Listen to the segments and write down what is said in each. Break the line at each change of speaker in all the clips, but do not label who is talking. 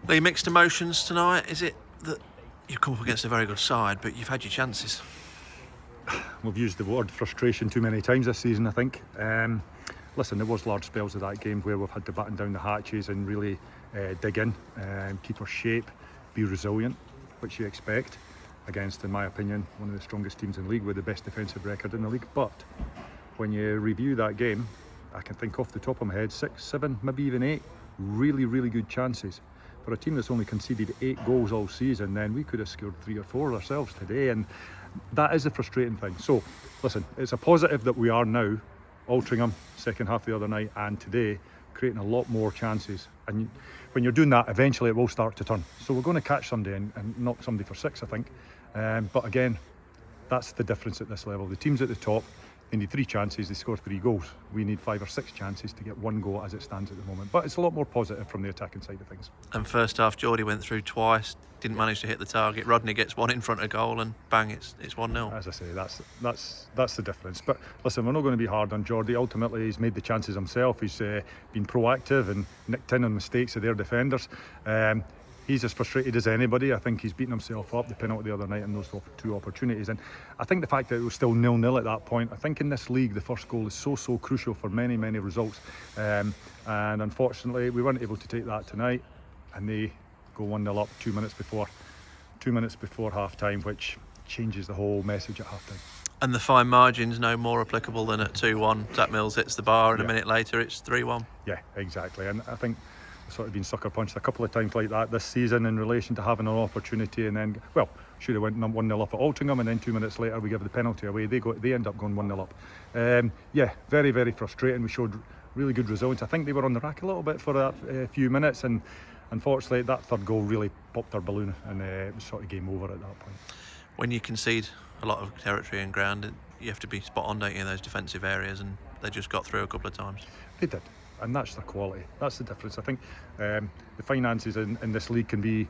Lee, mixed emotions tonight. Is it that you've come up against a very good side, but you've had your chances?
We've used the word frustration too many times this season, I think. Listen, there was large spells of that game where we've had to batten down the hatches and really dig in, keep our shape, be resilient, which you expect against, in my opinion, one of the strongest teams in the league with the best defensive record in the league. But when you review that game, I can think off the top of my head 6, 7, maybe even 8 really, really good chances. For a team that's only conceded 8 goals all season, then we could have scored 3 or 4 ourselves today, and that is the frustrating thing. So listen, it's a positive that we are now, Altrincham, second half the other night and today, creating a lot more chances, and when you're doing that, eventually it will start to turn. So we're going to catch somebody and knock somebody for 6, I think, but again, that's the difference at this level. The teams at the top, they need 3 chances, they score 3 goals. We need 5 or 6 chances to get 1 goal as it stands at the moment. But it's a lot more positive from the attacking side of things.
And first half, Geordie went through twice, didn't manage to hit the target. Rodney gets one in front of goal, and bang, it's 1-0.
As I say, that's the difference. But listen, we're not going to be hard on Geordie. Ultimately, he's made the chances himself. He's been proactive and nicked in on mistakes of their defenders. He's as frustrated as anybody. I think he's beaten himself up, the penalty the other night and those 2 opportunities. And I think the fact that it was still 0-0 at that point, I think in this league the first goal is so crucial for many results. And unfortunately we weren't able to take that tonight, and they go 1-0 up 2 minutes before half time, which changes the whole message at half time.
And the fine margin's no more applicable than at 2-1. Zach Mills hits the bar, and a minute later it's 3-1.
Yeah, exactly. And I think sort of been sucker punched a couple of times like that this season in relation to having an opportunity, and then, well, should have went 1-0 up at Altrincham, and then 2 minutes later we give the penalty away. They end up going 1-0 up. Yeah, very frustrating. We showed really good resilience. I think they were on the rack a little bit for a few minutes, and unfortunately that third goal really popped our balloon, and it was sort of game over at that point.
When you concede a lot of territory and ground, you have to be spot on, don't you, in those defensive areas, and they just got through a couple of times.
They did. And that's the quality. That's the difference. I think the finances in this league can be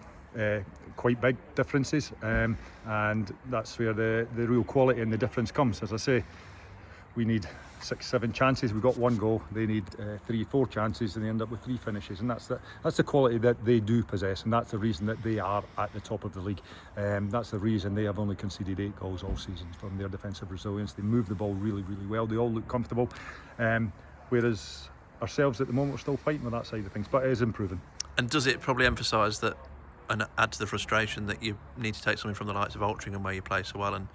quite big differences, and that's where the real quality and the difference comes. As I say, we need 6, 7 chances. We got 1 goal. They need 3, 4 chances, and they end up with 3 finishes. And that's the quality that they do possess, and that's the reason that they are at the top of the league. That's the reason they have only conceded 8 goals all season from their defensive resilience. They move the ball really well. They all look comfortable, whereas ourselves at the moment we're still fighting with that side of things, but it is improving.
And does it probably emphasise that, and add to the frustration, that you need to take something from the likes of Altrincham, where you play so well, and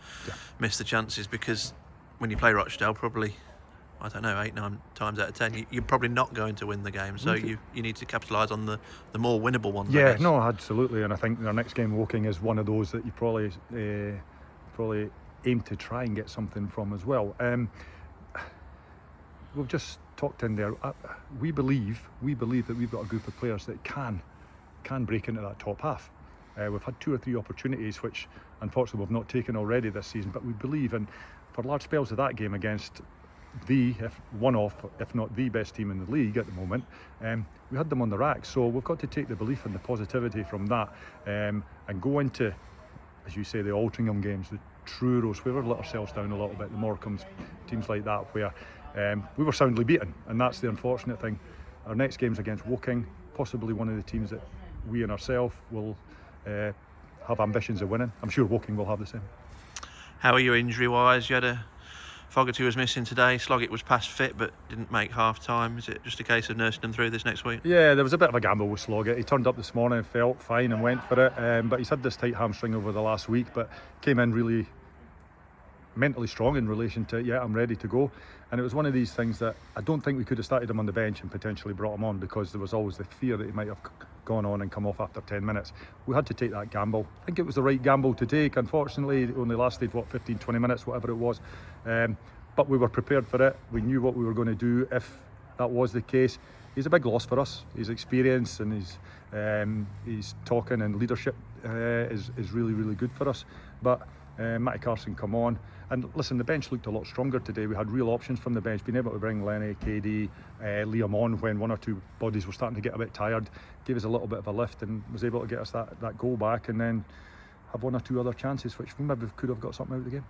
miss the chances? Because when you play Rochdale, probably, I don't know, 8, 9 times out of 10, you're probably not going to win the game, so you need to capitalise on the more winnable ones.
Yeah, no, absolutely. And I think our next game, Woking, is one of those that you probably aim to try and get something from as well. We've just talked in there. We believe that we've got a group of players that can break into that top half. We've had 2 or 3 opportunities, which unfortunately we've not taken already this season. But we believe, and for large spells of that game against if not the best team in the league at the moment, we had them on the rack. So we've got to take the belief and the positivity from that, and go into, as you say, the Altrincham games, the Truros, where we've let ourselves down a little bit, the Morecambe, teams like that, where we were soundly beaten, and that's the unfortunate thing. Our next game's against Woking, possibly one of the teams that we and ourselves will have ambitions of winning. I'm sure Woking will have the same.
How are you injury-wise? You had a Fogarty was missing today. Sloggett was past fit but didn't make half time. Is it just a case of nursing him through this next week?
Yeah, there was a bit of a gamble with Sloggett. He turned up this morning, felt fine and went for it, but he's had this tight hamstring over the last week, but came in really mentally strong in relation to, I'm ready to go. And it was one of these things that I don't think we could have started him on the bench and potentially brought him on, because there was always the fear that he might have gone on and come off after 10 minutes. We had to take that gamble. I think it was the right gamble to take. Unfortunately, it only lasted 15-20 minutes, whatever it was, but we were prepared for it. We knew what we were going to do if that was the case. He's a big loss for us. His experience and his talking and leadership is really good for us. But Matty Carson come on, and listen, the bench looked a lot stronger today. We had real options from the bench, being able to bring Lenny, KD, Liam on when 1 or 2 bodies were starting to get a bit tired, gave us a little bit of a lift and was able to get us that goal back, and then have 1 or 2 other chances which we maybe could have got something out of the game.